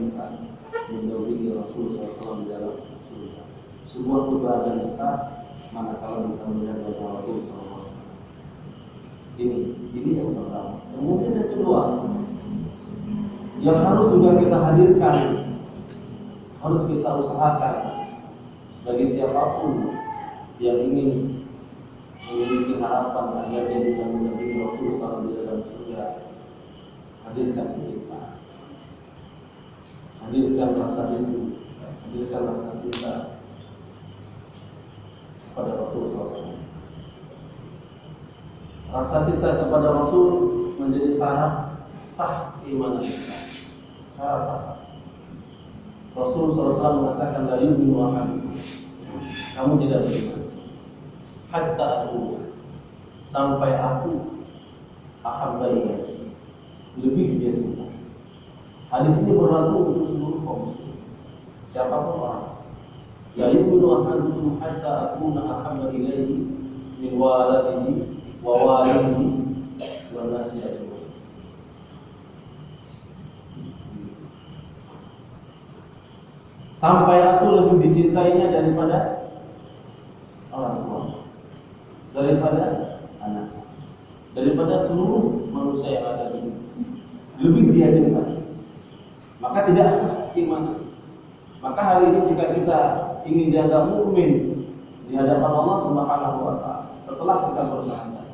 bisa mendampingi Rasulullah SAW di dalam surga. Sebuah kebahagiaan besar manakala bisa melihat wajah Rasulullah SAW. Ini yang pertama. Kemudian yang kedua, yang harus juga kita hadirkan, harus kita usahakan bagi siapapun yang ingin memiliki harapan agar dia bisa mendampingi Rasulullah SAW di dalam surga. Hadirkan cinta, hadirkan rasa rindu, hadirkan rasa cinta kepada Rasulullah SAW. Rasa cinta kepada Rasul menjadi syarat sah keimanan kita. Syarat sah. Rasulullah SAW mengatakan la yu'minu ahadukum, kamu tidak beriman hatta aku, sampai aku ahabba ilaihi, lebih dia cinta. Hadis ini berlaku untuk seluruh kaum muslim, siapapun orang. La yu'minu ahadukum hatta akuna ahabba ilaihi min waladihi wa walidihi wa nasi ajma'in. Sampai aku lebih dicintainya daripada orang tua, daripada anak, daripada seluruh manusia yang ada di dunia. Lebih dia cintai, maka tidak sah iman. Maka hari ini jika kita ingin dianggap mukmin di hadapan Allah Subhanahu wa taala, setelah kita bersahadat,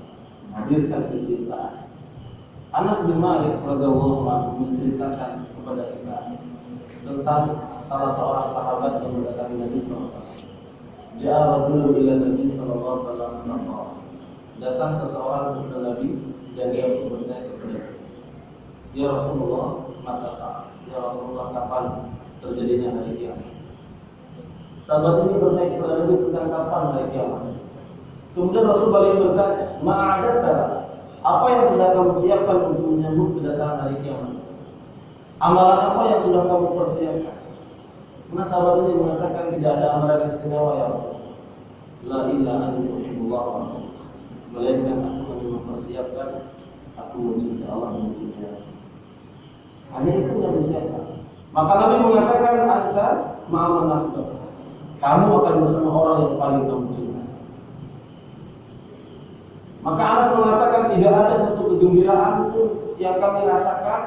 hadirkan kecintaan. Anas bin Malik radhiyallahu anhu menceritakan kepada kita tentang salah seorang sahabat yang mendatangi Nabi SAW. Ja'a rajulun ila Nabi sallallahu alaihi wasallam. Datang seseorang kepada Nabi dan dia bertanya kepada Nabi, "Ya Rasulullah, mata saat? Ya Rasulullah, kapan terjadinya hari kiamat?" Sahabat ini bertanya kepada Nabi tentang kapan hari kiamat. Kemudian Rasul balik bertanya, "Ma'adata? Apa yang sudah kamu siapkan untuk menyambut kedatangan hari kiamat? Amalan apa yang sudah kamu persiapkan?" Karena sahabat ini mengatakan tidak ada amalan yang istimewa ya Allah. La ilaha illallah wa rasul. Melainkan aku hanya mempersiapkan, aku mencintai Allah dan mencintai Rasul. Hanya itu yang disiapkan. Maka Nabi mengatakan, anta ma'aman ahbab. Kamu akan bersama orang yang paling kamu cintai. Maka Anas mengatakan tidak ada satu kegembiraan pun yang kami rasakan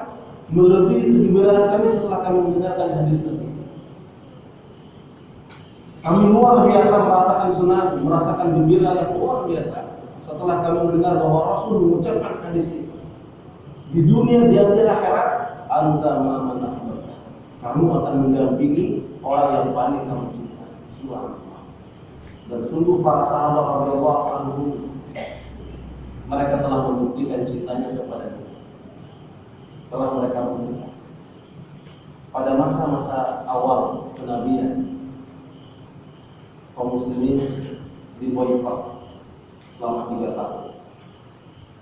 melebihi kegembiraan kami setelah kami mendengarkan hadis Nabi. Kami luar biasa merasakan senang, merasakan gembira yang luar biasa setelah kami mendengar bahwa Rasul mengucapkan hadis itu. Di dunia di akhirat, anta ma'aman ahbab. Kamu akan mendampingi orang yang paling kamu cintai. Subhanallah. Dan sungguh para sahabat radhiyallahu anhum, mereka telah membuktikan cintanya kepada Dia. Telah mereka membuktikan pada masa-masa awal kenabian, kaum muslimin diboykot selama 3 tahun.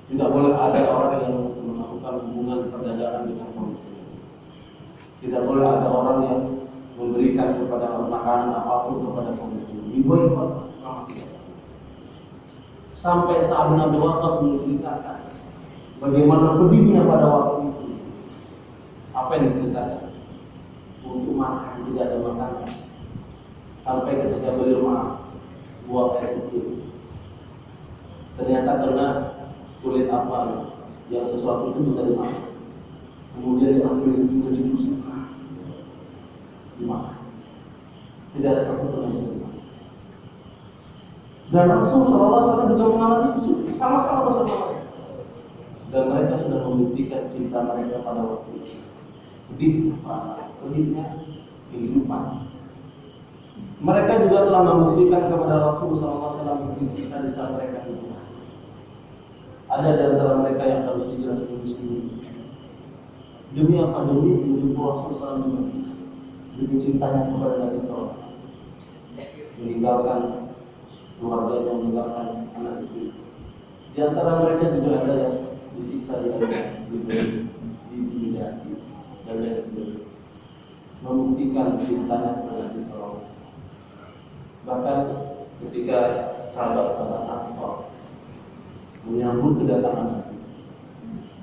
Tidak boleh ada orang yang melakukan hubungan perdagangan dengan kaum muslimin. Tidak boleh ada orang yang memberikan kepada makanan apapun kepada kaum muslimin. Diboykot selama 3 tahun. Sampai Sa'ad bin Abi Waqqas menceritakan bagaimana pedihnya pada waktu itu. Apa yang diceritakan? Untuk makan tidak ada makanan. Sampai ketika beliau maaf, buah air kecil, ternyata kena kulit apa yang sesuatu itu bisa dimakan. Kemudian sambil juga dibusuk, dimakan. Tidak ada satu pun yang bisa dimakan. Dan Rasul SAW juga mengalami itu sama-sama bersama mereka. Dan mereka sudah membuktikan cinta mereka pada waktu itu. Pedihnya kehidupan. Mereka juga telah membuktikan kepada Rasulullah SAW cinta di saat mereka hidup. Ada di antara mereka yang harus dijelaskan di sini. Demi apa? Demi menjumpai Rasulullah SAW, demi cintanya kepada Nabi SAW, meninggalkan keluarganya, meninggalkan anak istri. Di antara mereka juga ada yang disiksa di dunia, diintimidasi dan lain sebagainya. Membuktikan cintanya kepada Nabi SAW. Bahkan ketika sahabat-sahabat Ansor menyambut kedatangan Nabi,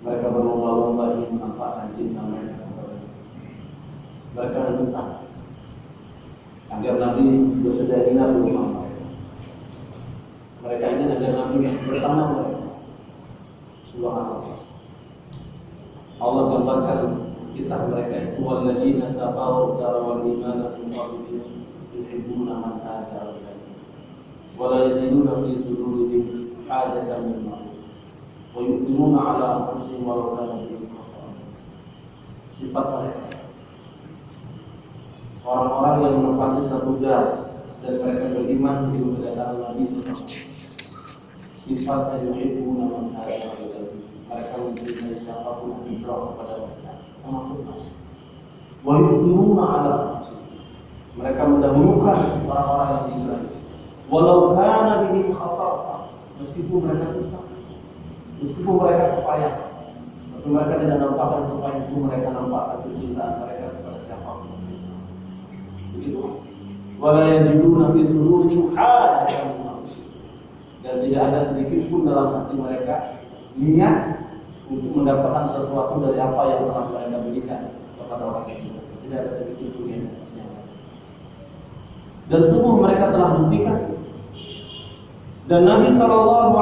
mereka berlomba-lomba ingin menampakkan cinta mereka kepada Nabi. Mereka minta agar Nabi bersedia hina rumah mereka. Mereka ingin agar Nabi bersama mereka. Subhanallah. Allah gambarkan kisah mereka itu, walladzina tabau darawal imana min qablihim yuhibbuna man hajara ilaihim wa la yaziduna fi sudurihim hajatan mimma wa yu'minuna ala anfusihim walau kana bihim khasasah. Sifat mereka orang-orang yang menepati satu garis dan mereka beriman sebelum kedatangan Nabi SAW. Sifatnya yuhibbuna man hajara ilaihim, mereka mencintai siapapun yang hijrah kepada mereka, termasuk Nabi. Wa yu'minuna ala anfusihim, mereka mendahulukan orang-orang yang hijrah walau kana bihim khasasah, meskipun mereka susah, meskipun mereka kepayahan, tapi mereka tidak nampakkan kepayahan itu, mereka nampakkan kecintaan mereka kepada siapapun. Begitu. Wala yajiduna fi sudurihim hajatan mimma, dan tidak ada sedikit pun dalam hati mereka niat untuk mendapatkan sesuatu dari apa yang telah mereka berikan kepada orang itu. Tidak ada sedikit pun niat. Dan sungguh mereka telah buktikan, dan Nabi SAW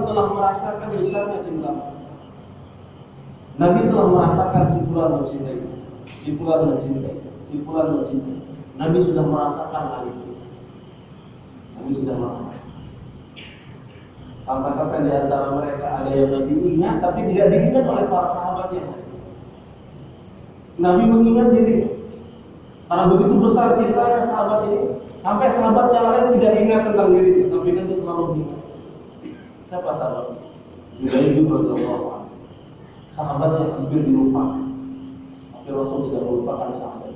telah merasakan besarnya cinta. Nabi telah merasakan si fulan mencintai, si fulan mencintai, si fulan mencintai. Nabi sudah merasakan hal itu. Nabi sudah merasakan. Sampai-sampai di antara mereka ada yang Nabi ingat tapi tidak diingat oleh para sahabatnya. Nabi mengingat diri. Karena begitu besar cintanya sahabat ini, sampai sahabat yang lain tidak ingat tentang dirinya, tapi Nabi selalu ingat. Siapa sahabat? Jubair radhiyallahu anhu. Sahabatnya hampir dilupakan, tapi Rasul tidak melupakan sahabat.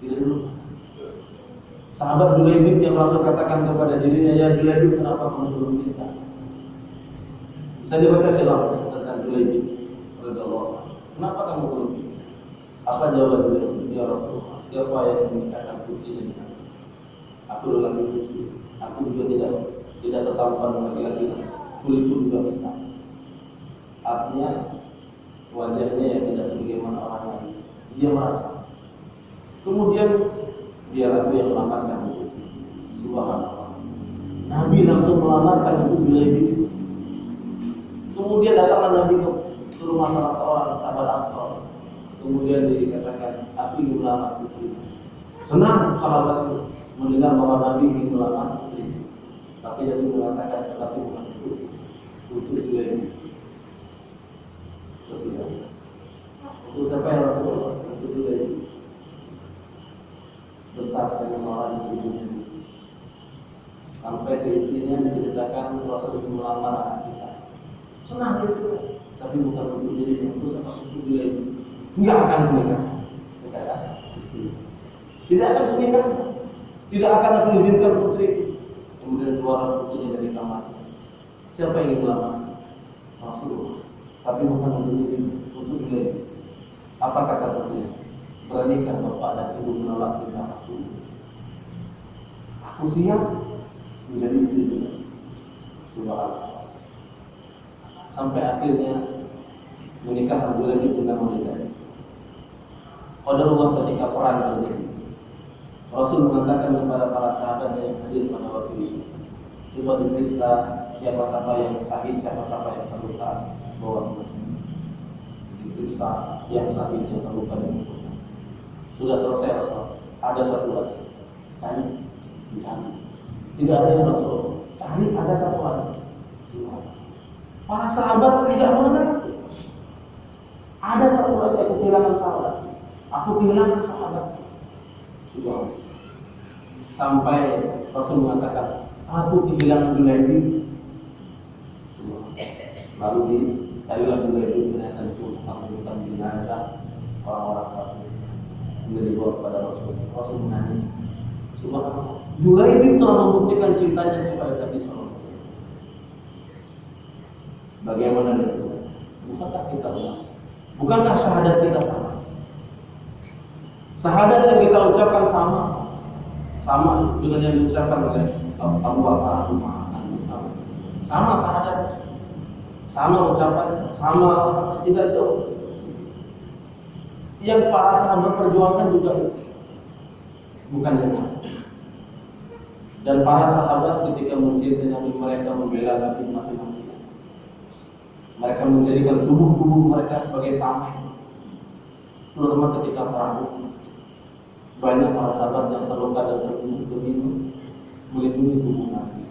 Tidak dilupakan. Sahabat Jubair yang Rasul katakan kepada dirinya, ya Jubair, kenapa kamu belum cinta? Bisa dibaca silakan tentang Jubair radhiyallahu anhu. Kenapa kamu belum cinta? Apa jawaban Jubair? Ya Rasulullah, siapa yang menikahkan putri dengan aku lelaki miskin, aku juga tidak setampan laki-laki, kulitku juga hitam. Artinya wajahnya yang tidak sebagaimana orang lain. Dia merasa. Kemudian biar aku yang melamarkan itu. Subhanallah. Nabi langsung melamarkan itu Jubair. Kemudian datanglah Nabi ke rumah salah seorang sahabat Ansor. Kemudian dikatakan, aku ingin melamar putri. Senang sahabat itu mendengar bahwa Nabi ingin melamar putri. Tapi Nabi mengatakan, tetapi bukan putri juga ini. Untuk siapa yang Rasulullah? Untuk juga ini. Bentar saya seorang ibunya. Sampai ke istrinya diceritakan Rasul ingin melamar anak kita. Senang istri, tapi bukan untuk dirinya, untuk siapa putri juga ini. Tidak akan menikah, tidak akan menikah, tidak akan aku izinkan putri. Kemudian keluar putrinya dari kamar. Siapa yang ingin melamar? Rasulullah. Tapi bukan untuk diri, untuk diri. Apa kata putrinya? Beranikah bapak dan ibu menolak perintah Rasulullah? Aku siap menjadi istri. Subhanallah. Sampai akhirnya menikah Abdullah dengan wanita. Qadarullah ketika perang terjadi, Rasul mengatakan kepada para sahabat yang hadir pada waktu itu, coba diperiksa siapa-siapa yang sakit, siapa-siapa yang terluka, bahwa diperiksa yang sakit, yang terluka dan terluka. Sudah selesai Rasul. Ada satu lagi, cari, dicari. Tidak ada yang Rasul. Cari, ada satu lagi. Para sahabat tidak mengenal. Ada satu lagi, aku kehilangan sahabat. Aku kehilangan sahabat. Sudah. Sampai Rasul mengatakan, aku kehilangan Jubair. Lalu dicarilah Jubair, ternyata itu bukan jenazah orang-orang kafir. Kemudian dibawa kepada Rasul. Rasul menangis. Subhanallah. Jubair telah membuktikan cintanya kepada Nabi SAW. Bagaimana itu? Bukankah kita benar? Bukankah syahadat kita sama? Syahadat yang kita ucapkan sama dengan yang diucapkan oleh Abu Bakar, Umar, sama syahadat, sama ucapan, sama tidak jauh. Yang para sahabat perjuangkan juga itu, bukan yang lain. Dan para sahabat ketika mencintai Nabi, mereka membela Nabi mati-matian. Mereka menjadikan tubuh-tubuh mereka sebagai tameng. Terutama ketika perang, banyak para sahabat yang terluka dan terbunuh demi melindungi tubuh Nabi.